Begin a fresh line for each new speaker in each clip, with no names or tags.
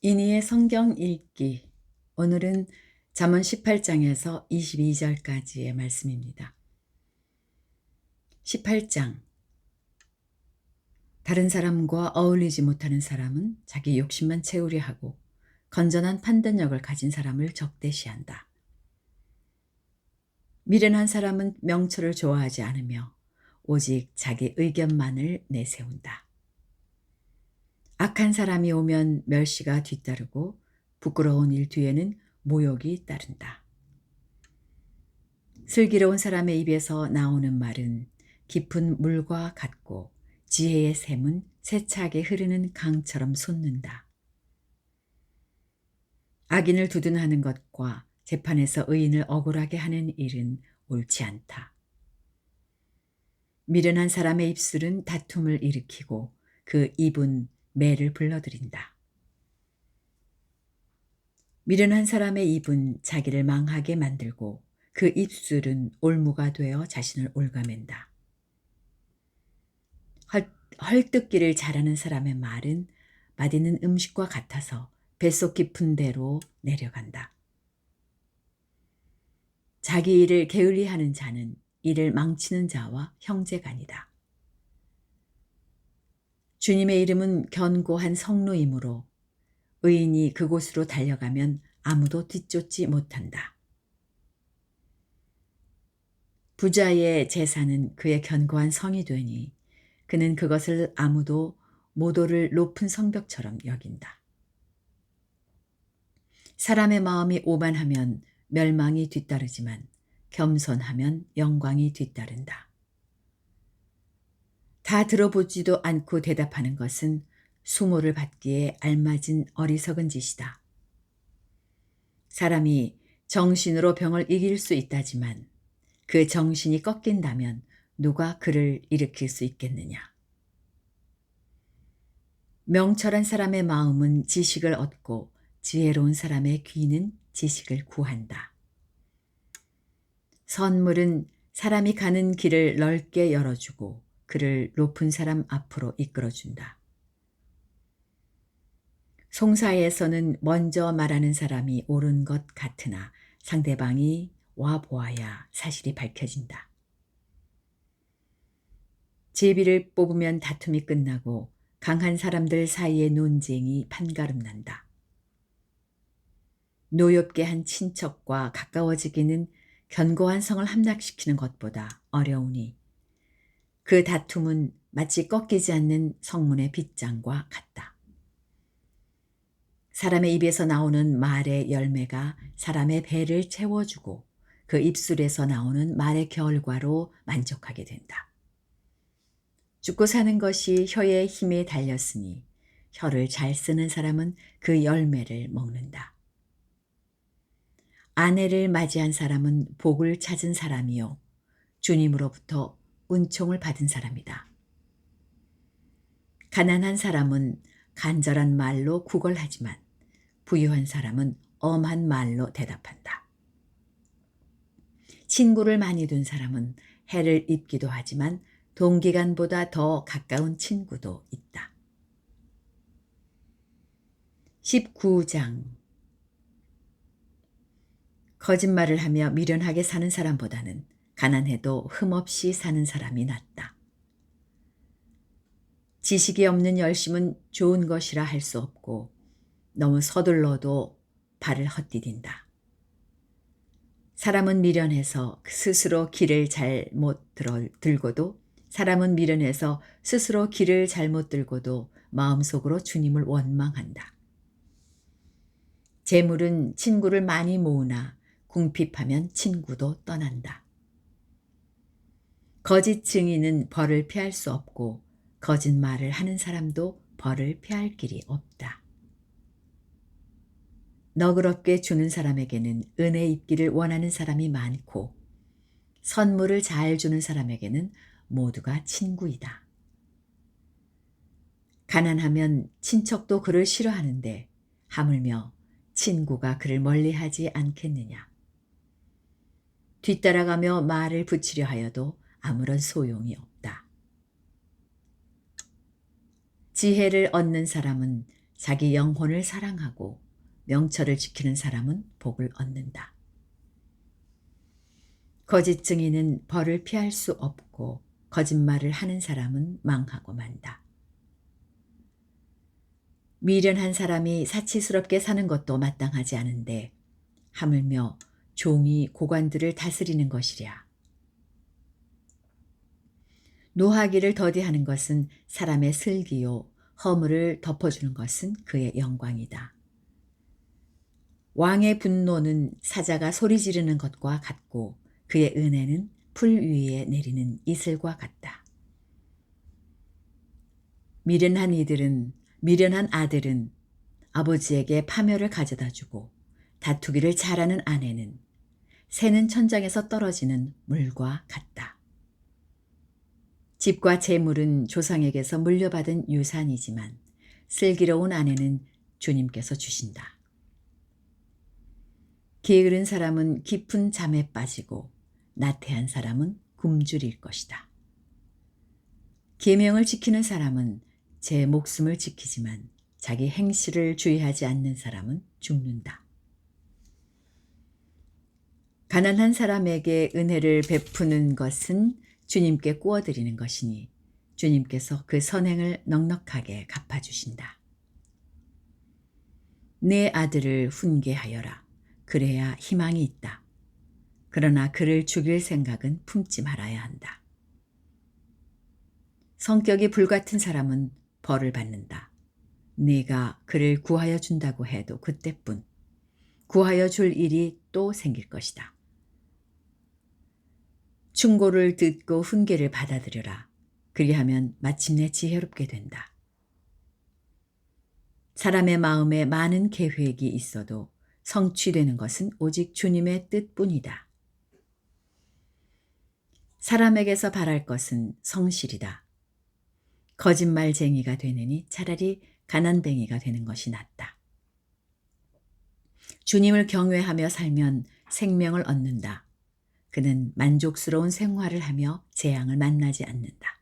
이니의 성경 읽기. 오늘은 잠언 18장에서 22절까지의 말씀입니다. 18장. 다른 사람과 어울리지 못하는 사람은 자기 욕심만 채우려 하고 건전한 판단력을 가진 사람을 적대시한다. 미련한 사람은 명철을 좋아하지 않으며 오직 자기 의견만을 내세운다. 악한 사람이 오면 멸시가 뒤따르고 부끄러운 일 뒤에는 모욕이 따른다. 슬기로운 사람의 입에서 나오는 말은 깊은 물과 같고 지혜의 샘은 세차게 흐르는 강처럼 솟는다. 악인을 두둔하는 것과 재판에서 의인을 억울하게 하는 일은 옳지 않다. 미련한 사람의 입술은 다툼을 일으키고 그 입은 매를 불러들인다. 미련한 사람의 입은 자기를 망하게 만들고 그 입술은 올무가 되어 자신을 올가맨다. 헐뜯기를 잘하는 사람의 말은 맛있는 음식과 같아서 뱃속 깊은 데로 내려간다. 자기 일을 게을리하는 자는 이를 망치는 자와 형제간이다. 주님의 이름은 견고한 성로이므로 의인이 그곳으로 달려가면 아무도 뒤쫓지 못한다. 부자의 재산은 그의 견고한 성이 되니 그는 그것을 아무도 모도를 높은 성벽처럼 여긴다. 사람의 마음이 오만하면 멸망이 뒤따르지만 겸손하면 영광이 뒤따른다. 다 들어보지도 않고 대답하는 것은 수모를 받기에 알맞은 어리석은 짓이다. 사람이 정신으로 병을 이길 수 있다지만 그 정신이 꺾인다면 누가 그를 일으킬 수 있겠느냐. 명철한 사람의 마음은 지식을 얻고 지혜로운 사람의 귀는 지식을 구한다. 선물은 사람이 가는 길을 넓게 열어주고 그를 높은 사람 앞으로 이끌어준다. 송사에서는 먼저 말하는 사람이 옳은 것 같으나 상대방이 와보아야 사실이 밝혀진다. 제비를 뽑으면 다툼이 끝나고 강한 사람들 사이의 논쟁이 판가름난다. 노엽게 한 친척과 가까워지기는 견고한 성을 함락시키는 것보다 어려우니 그 다툼은 마치 꺾이지 않는 성문의 빗장과 같다. 사람의 입에서 나오는 말의 열매가 사람의 배를 채워주고 그 입술에서 나오는 말의 결과로 만족하게 된다. 죽고 사는 것이 혀의 힘에 달렸으니 혀를 잘 쓰는 사람은 그 열매를 먹는다. 아내를 맞이한 사람은 복을 찾은 사람이요 주님으로부터 은총을 받은 사람이다. 가난한 사람은 간절한 말로 구걸하지만 부유한 사람은 엄한 말로 대답한다. 친구를 많이 둔 사람은 해를 입기도 하지만 동기간보다 더 가까운 친구도 있다. 19장. 거짓말을 하며 미련하게 사는 사람보다는 가난해도 흠없이 사는 사람이 낫다. 지식이 없는 열심은 좋은 것이라 할 수 없고 너무 서둘러도 발을 헛디딘다. 사람은 미련해서 스스로 길을 잘못 들고도 사람은 미련해서 스스로 길을 잘못 들고도 마음속으로 주님을 원망한다. 재물은 친구를 많이 모으나 궁핍하면 친구도 떠난다. 거짓 증인은 벌을 피할 수 없고 거짓말을 하는 사람도 벌을 피할 길이 없다. 너그럽게 주는 사람에게는 은혜 입기를 원하는 사람이 많고 선물을 잘 주는 사람에게는 모두가 친구이다. 가난하면 친척도 그를 싫어하는데 하물며 친구가 그를 멀리하지 않겠느냐. 뒤따라가며 말을 붙이려 하여도 아무런 소용이 없다. 지혜를 얻는 사람은 자기 영혼을 사랑하고 명철을 지키는 사람은 복을 얻는다. 거짓 증인은 벌을 피할 수 없고 거짓말을 하는 사람은 망하고 만다. 미련한 사람이 사치스럽게 사는 것도 마땅하지 않은데 하물며 종이 고관들을 다스리는 것이랴. 노하기를 더디하는 것은 사람의 슬기요, 허물을 덮어주는 것은 그의 영광이다. 왕의 분노는 사자가 소리 지르는 것과 같고 그의 은혜는 풀 위에 내리는 이슬과 같다. 미련한 아들은 아버지에게 파멸을 가져다 주고 다투기를 잘하는 아내는 새는 천장에서 떨어지는 물과 같다. 집과 재물은 조상에게서 물려받은 유산이지만 슬기로운 아내는 주님께서 주신다. 게으른 사람은 깊은 잠에 빠지고 나태한 사람은 굶주릴 것이다. 계명을 지키는 사람은 제 목숨을 지키지만 자기 행실을 주의하지 않는 사람은 죽는다. 가난한 사람에게 은혜를 베푸는 것은 주님께 꾸어드리는 것이니 주님께서 그 선행을 넉넉하게 갚아주신다. 내 아들을 훈계하여라. 그래야 희망이 있다. 그러나 그를 죽일 생각은 품지 말아야 한다. 성격이 불같은 사람은 벌을 받는다. 네가 그를 구하여 준다고 해도 그때뿐. 구하여 줄 일이 또 생길 것이다. 충고를 듣고 훈계를 받아들여라. 그리하면 마침내 지혜롭게 된다. 사람의 마음에 많은 계획이 있어도 성취되는 것은 오직 주님의 뜻뿐이다. 사람에게서 바랄 것은 성실이다. 거짓말쟁이가 되느니 차라리 가난뱅이가 되는 것이 낫다. 주님을 경외하며 살면 생명을 얻는다. 그는 만족스러운 생활을 하며 재앙을 만나지 않는다.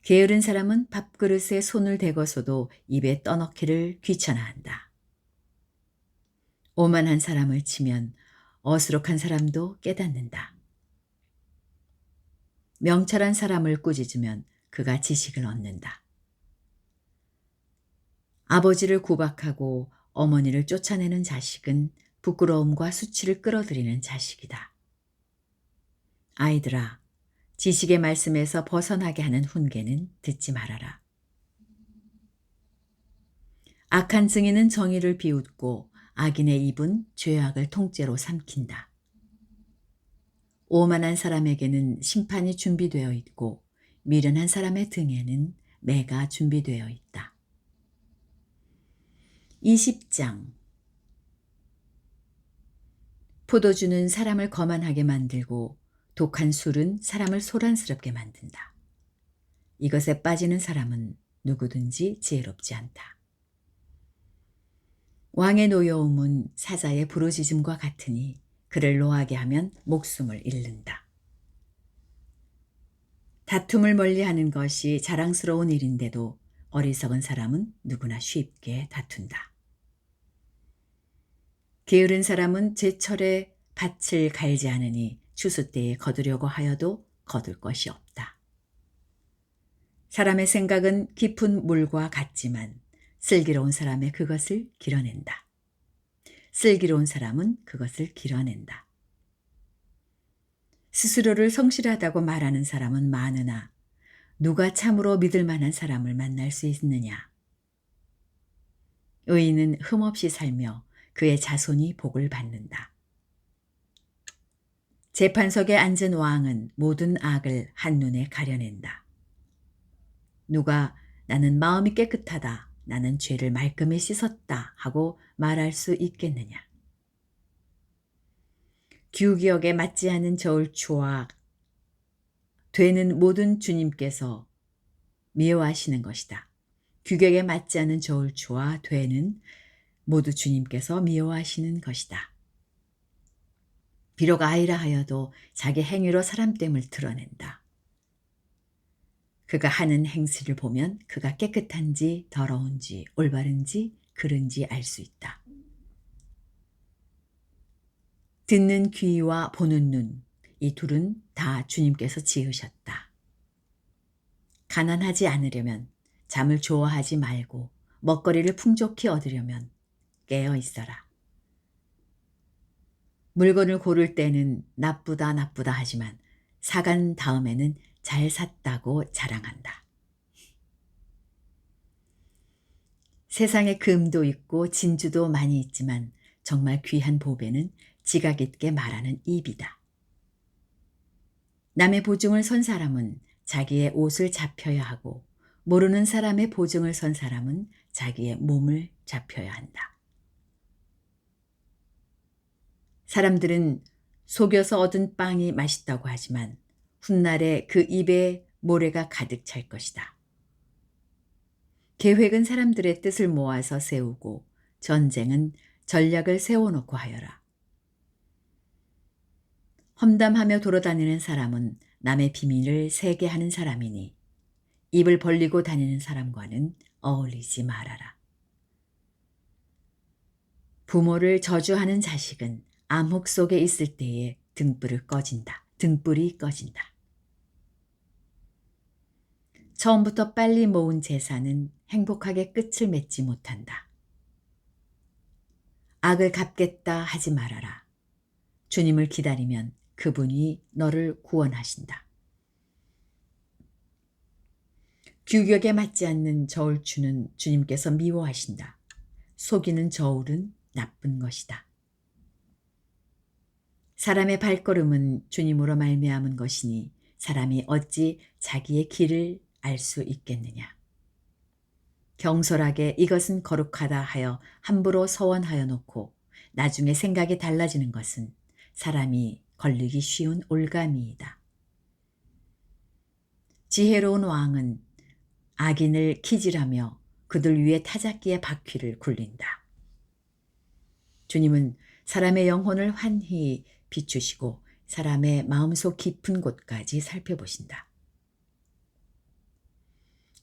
게으른 사람은 밥그릇에 손을 대고서도 입에 떠넣기를 귀찮아한다. 오만한 사람을 치면 어수룩한 사람도 깨닫는다. 명철한 사람을 꾸짖으면 그가 지식을 얻는다. 아버지를 구박하고 어머니를 쫓아내는 자식은 부끄러움과 수치를 끌어들이는 자식이다. 아이들아, 지식의 말씀에서 벗어나게 하는 훈계는 듣지 말아라. 악한 증인은 정의를 비웃고 악인의 입은 죄악을 통째로 삼킨다. 오만한 사람에게는 심판이 준비되어 있고 미련한 사람의 등에는 매가 준비되어 있다. 20장 포도주는 사람을 거만하게 만들고 독한 술은 사람을 소란스럽게 만든다. 이것에 빠지는 사람은 누구든지 지혜롭지 않다. 왕의 노여움은 사자의 부르짖음과 같으니 그를 노하게 하면 목숨을 잃는다. 다툼을 멀리하는 것이 자랑스러운 일인데도 어리석은 사람은 누구나 쉽게 다툰다. 게으른 사람은 제철에 밭을 갈지 않으니 추수 때에 거두려고 하여도 거둘 것이 없다. 사람의 생각은 깊은 물과 같지만 슬기로운 사람의 그것을 길어낸다. 슬기로운 사람은 그것을 길어낸다. 스스로를 성실하다고 말하는 사람은 많으나 누가 참으로 믿을 만한 사람을 만날 수 있느냐? 의인은 흠없이 살며 그의 자손이 복을 받는다. 재판석에 앉은 왕은 모든 악을 한눈에 가려낸다. 누가 나는 마음이 깨끗하다, 나는 죄를 말끔히 씻었다 하고 말할 수 있겠느냐? 규기역에 맞지 않은 저울추와 되는 모든 주님께서 미워하시는 것이다. 규격에 맞지 않은 저울추와 되는 모두 주님께서 미워하시는 것이다. 비록 아이라 하여도 자기 행위로 사람 됨을 드러낸다. 그가 하는 행실을 보면 그가 깨끗한지 더러운지 올바른지 그른지 알 수 있다. 듣는 귀와 보는 눈, 이 둘은 다 주님께서 지으셨다. 가난하지 않으려면 잠을 좋아하지 말고 먹거리를 풍족히 얻으려면 깨어 있어라. 물건을 고를 때는 나쁘다 나쁘다 하지만 사간 다음에는 잘 샀다고 자랑한다. 세상에 금도 있고 진주도 많이 있지만 정말 귀한 보배는 지각 있게 말하는 입이다. 남의 보증을 선 사람은 자기의 옷을 잡혀야 하고 모르는 사람의 보증을 선 사람은 자기의 몸을 잡혀야 한다. 사람들은 속여서 얻은 빵이 맛있다고 하지만 훗날에 그 입에 모래가 가득 찰 것이다. 계획은 사람들의 뜻을 모아서 세우고 전쟁은 전략을 세워놓고 하여라. 험담하며 돌아다니는 사람은 남의 비밀을 세게 하는 사람이니 입을 벌리고 다니는 사람과는 어울리지 말아라. 부모를 저주하는 자식은 암흑 속에 있을 때에 등불이 꺼진다. 처음부터 빨리 모은 재산은 행복하게 끝을 맺지 못한다. 악을 갚겠다 하지 말아라. 주님을 기다리면 그분이 너를 구원하신다. 규격에 맞지 않는 저울추는 주님께서 미워하신다. 속이는 저울은 나쁜 것이다. 사람의 발걸음은 주님으로 말미암은 것이니 사람이 어찌 자기의 길을 알 수 있겠느냐. 경솔하게 이것은 거룩하다 하여 함부로 서원하여 놓고 나중에 생각이 달라지는 것은 사람이 걸리기 쉬운 올가미이다. 지혜로운 왕은 악인을 키질하며 그들 위에 타작기의 바퀴를 굴린다. 주님은 사람의 영혼을 환히 비추시고 사람의 마음속 깊은 곳까지 살펴보신다.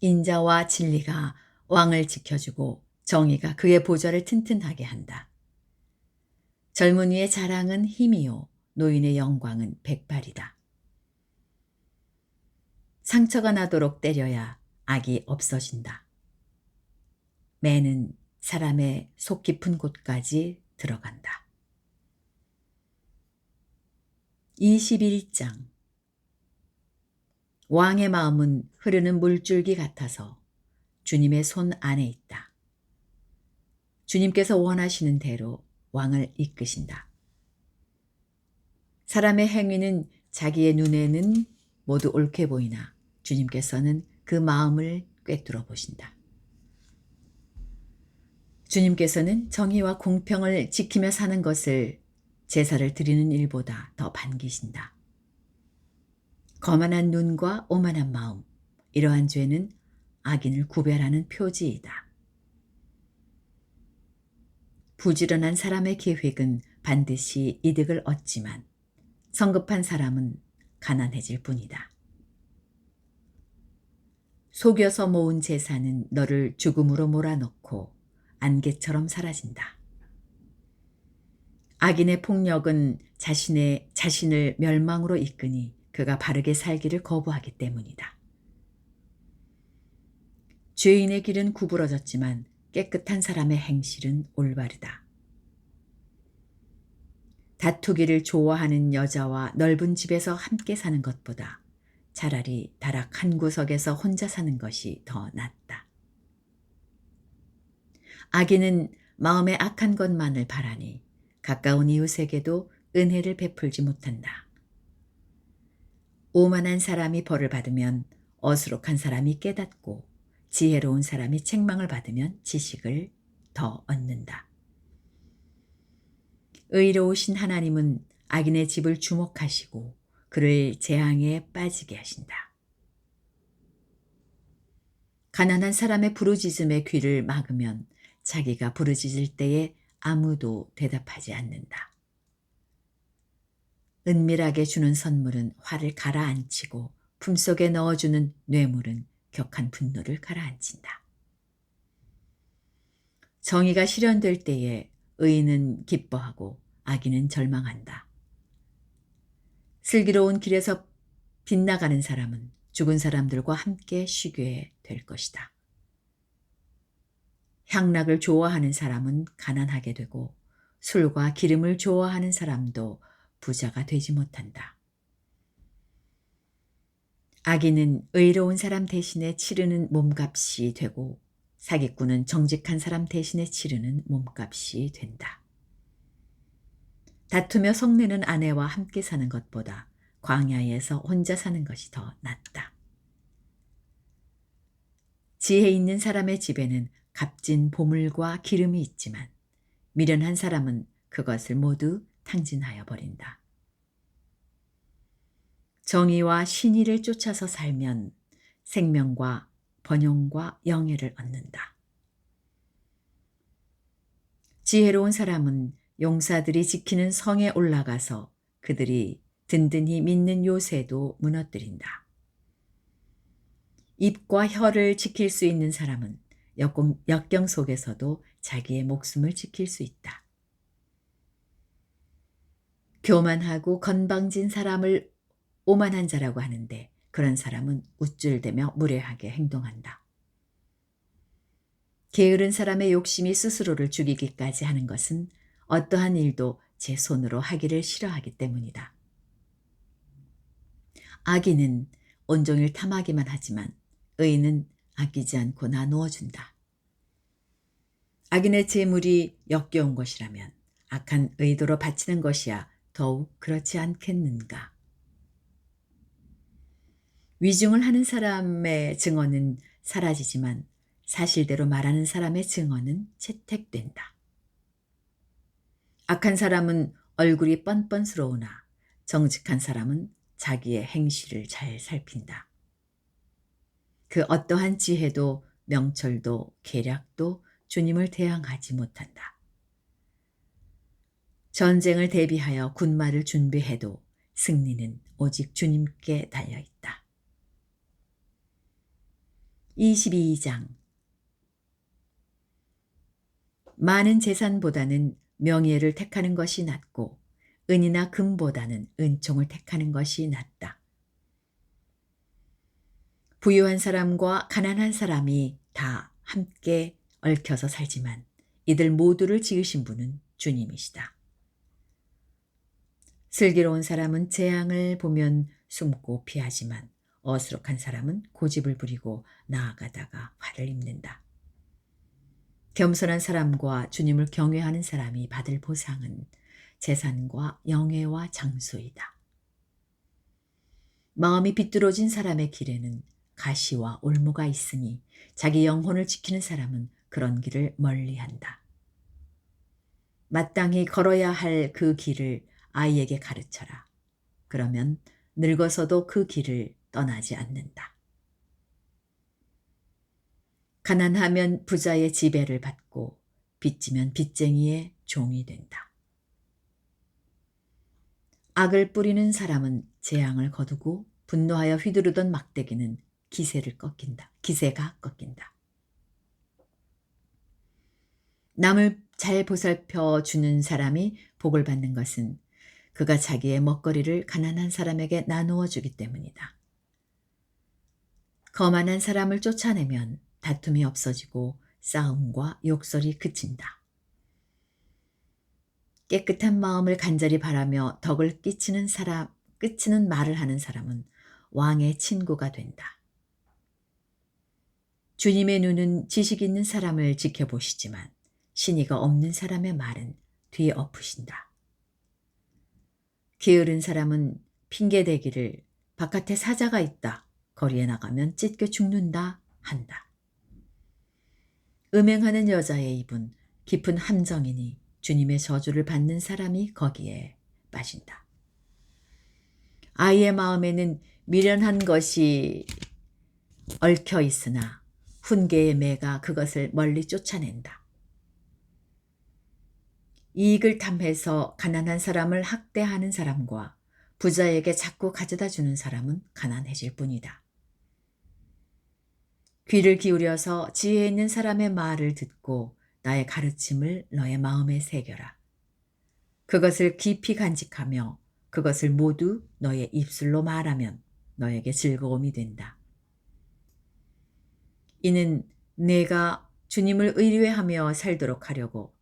인자와 진리가 왕을 지켜주고 정의가 그의 보좌를 튼튼하게 한다. 젊은이의 자랑은 힘이요 노인의 영광은 백발이다. 상처가 나도록 때려야 악이 없어진다. 매는 사람의 속 깊은 곳까지 들어간다. 21장 왕의 마음은 흐르는 물줄기 같아서 주님의 손 안에 있다. 주님께서 원하시는 대로 왕을 이끄신다. 사람의 행위는 자기의 눈에는 모두 옳게 보이나 주님께서는 그 마음을 꿰뚫어 보신다. 주님께서는 정의와 공평을 지키며 사는 것을 제사를 드리는 일보다 더 반기신다. 거만한 눈과 오만한 마음, 이러한 죄는 악인을 구별하는 표지이다. 부지런한 사람의 계획은 반드시 이득을 얻지만 성급한 사람은 가난해질 뿐이다. 속여서 모은 재산은 너를 죽음으로 몰아넣고 안개처럼 사라진다. 악인의 폭력은 자신을 멸망으로 이끄니 그가 바르게 살기를 거부하기 때문이다. 죄인의 길은 구부러졌지만 깨끗한 사람의 행실은 올바르다. 다투기를 좋아하는 여자와 넓은 집에서 함께 사는 것보다 차라리 다락 한 구석에서 혼자 사는 것이 더 낫다. 악인은 마음에 악한 것만을 바라니 가까운 이웃에게도 은혜를 베풀지 못한다. 오만한 사람이 벌을 받으면 어수룩한 사람이 깨닫고 지혜로운 사람이 책망을 받으면 지식을 더 얻는다. 의로우신 하나님은 악인의 집을 주목하시고 그를 재앙에 빠지게 하신다. 가난한 사람의 부르짖음에 귀를 막으면 자기가 부르짖을 때에 아무도 대답하지 않는다. 은밀하게 주는 선물은 화를 가라앉히고 품속에 넣어주는 뇌물은 격한 분노를 가라앉힌다. 정의가 실현될 때에 의인은 기뻐하고 악인은 절망한다. 슬기로운 길에서 빗나가는 사람은 죽은 사람들과 함께 쉬게 될 것이다. 향락을 좋아하는 사람은 가난하게 되고 술과 기름을 좋아하는 사람도 부자가 되지 못한다. 악인은 의로운 사람 대신에 치르는 몸값이 되고 사기꾼은 정직한 사람 대신에 치르는 몸값이 된다. 다투며 성내는 아내와 함께 사는 것보다 광야에서 혼자 사는 것이 더 낫다. 지혜 있는 사람의 집에는 값진 보물과 기름이 있지만 미련한 사람은 그것을 모두 탕진하여 버린다. 정의와 신의를 쫓아서 살면 생명과 번영과 영예를 얻는다. 지혜로운 사람은 용사들이 지키는 성에 올라가서 그들이 든든히 믿는 요새도 무너뜨린다. 입과 혀를 지킬 수 있는 사람은 역경 속에서도 자기의 목숨을 지킬 수 있다. 교만하고 건방진 사람을 오만한 자라고 하는데 그런 사람은 우쭐대며 무례하게 행동한다. 게으른 사람의 욕심이 스스로를 죽이기까지 하는 것은 어떠한 일도 제 손으로 하기를 싫어하기 때문이다. 악인은 온종일 탐하기만 하지만 의인은 아끼지 않고 나누어 준다. 악인의 재물이 역겨운 것이라면 악한 의도로 바치는 것이야 더욱 그렇지 않겠는가. 위증을 하는 사람의 증언은 사라지지만 사실대로 말하는 사람의 증언은 채택된다. 악한 사람은 얼굴이 뻔뻔스러우나 정직한 사람은 자기의 행실을 잘 살핀다. 그 어떠한 지혜도 명철도 계략도 주님을 대항하지 못한다. 전쟁을 대비하여 군마를 준비해도 승리는 오직 주님께 달려있다. 22장 많은 재산보다는 명예를 택하는 것이 낫고 은이나 금보다는 은총을 택하는 것이 낫다. 부유한 사람과 가난한 사람이 다 함께 얽혀서 살지만 이들 모두를 지으신 분은 주님이시다. 슬기로운 사람은 재앙을 보면 숨고 피하지만 어수룩한 사람은 고집을 부리고 나아가다가 화를 입는다. 겸손한 사람과 주님을 경외하는 사람이 받을 보상은 재산과 영예와 장수이다. 마음이 비뚤어진 사람의 길에는 가시와 올무가 있으니 자기 영혼을 지키는 사람은 그런 길을 멀리한다. 마땅히 걸어야 할 그 길을 아이에게 가르쳐라. 그러면 늙어서도 그 길을 떠나지 않는다. 가난하면 부자의 지배를 받고 빚지면 빚쟁이의 종이 된다. 악을 뿌리는 사람은 재앙을 거두고 분노하여 휘두르던 막대기는 기세가 꺾인다. 남을 잘 보살펴 주는 사람이 복을 받는 것은 그가 자기의 먹거리를 가난한 사람에게 나누어 주기 때문이다. 거만한 사람을 쫓아내면 다툼이 없어지고 싸움과 욕설이 그친다. 깨끗한 마음을 간절히 바라며 덕을 끼치는 말을 하는 사람은 왕의 친구가 된다. 주님의 눈은 지식 있는 사람을 지켜보시지만 신의가 없는 사람의 말은 뒤엎으신다. 게으른 사람은 핑계대기를 바깥에 사자가 있다, 거리에 나가면 찢겨 죽는다 한다. 음행하는 여자의 입은 깊은 함정이니 주님의 저주를 받는 사람이 거기에 빠진다. 아이의 마음에는 미련한 것이 얽혀 있으나 훈계의 매가 그것을 멀리 쫓아낸다. 이익을 탐해서 가난한 사람을 학대하는 사람과 부자에게 자꾸 가져다 주는 사람은 가난해질 뿐이다. 귀를 기울여서 지혜 있는 사람의 말을 듣고 나의 가르침을 너의 마음에 새겨라. 그것을 깊이 간직하며 그것을 모두 너의 입술로 말하면 너에게 즐거움이 된다. 이는 내가 주님을 의뢰하며 살도록 하려고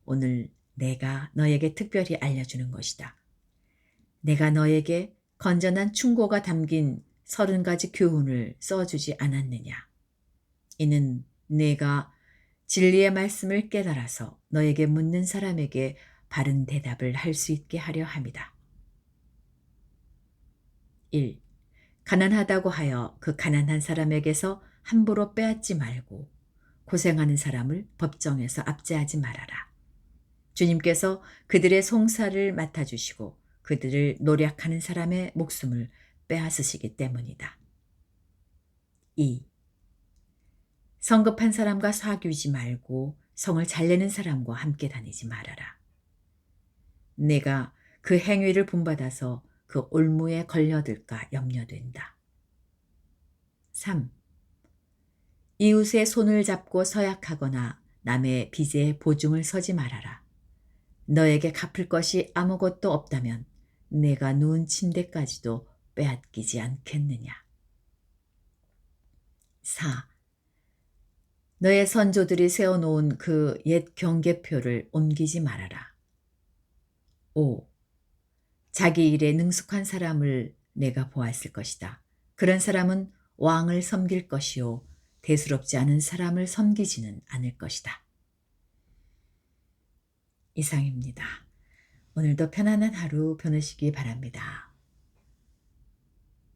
오늘 내가 너에게 특별히 알려주는 것이다. 내가 너에게 건전한 충고가 담긴 30가지 교훈을 써주지 않았느냐. 이는 내가 진리의 말씀을 깨달아서 너에게 묻는 사람에게 바른 대답을 할 수 있게 하려 함이다. 1. 가난하다고 하여 그 가난한 사람에게서 함부로 빼앗지 말고 고생하는 사람을 법정에서 압제하지 말아라. 주님께서 그들의 송사를 맡아주시고 그들을 노력하는 사람의 목숨을 빼앗으시기 때문이다. 2. 성급한 사람과 사귀지 말고 성을 잘 내는 사람과 함께 다니지 말아라. 내가 그 행위를 본받아서 그 올무에 걸려들까 염려된다. 3. 이웃의 손을 잡고 서약하거나 남의 빚에 보증을 서지 말아라. 너에게 갚을 것이 아무것도 없다면 내가 누운 침대까지도 빼앗기지 않겠느냐. 4. 너의 선조들이 세워놓은 그 옛 경계표를 옮기지 말아라. 5. 자기 일에 능숙한 사람을 내가 보았을 것이다. 그런 사람은 왕을 섬길 것이요 대수롭지 않은 사람을 섬기지는 않을 것이다. 이상입니다. 오늘도 편안한 하루 보내시기 바랍니다.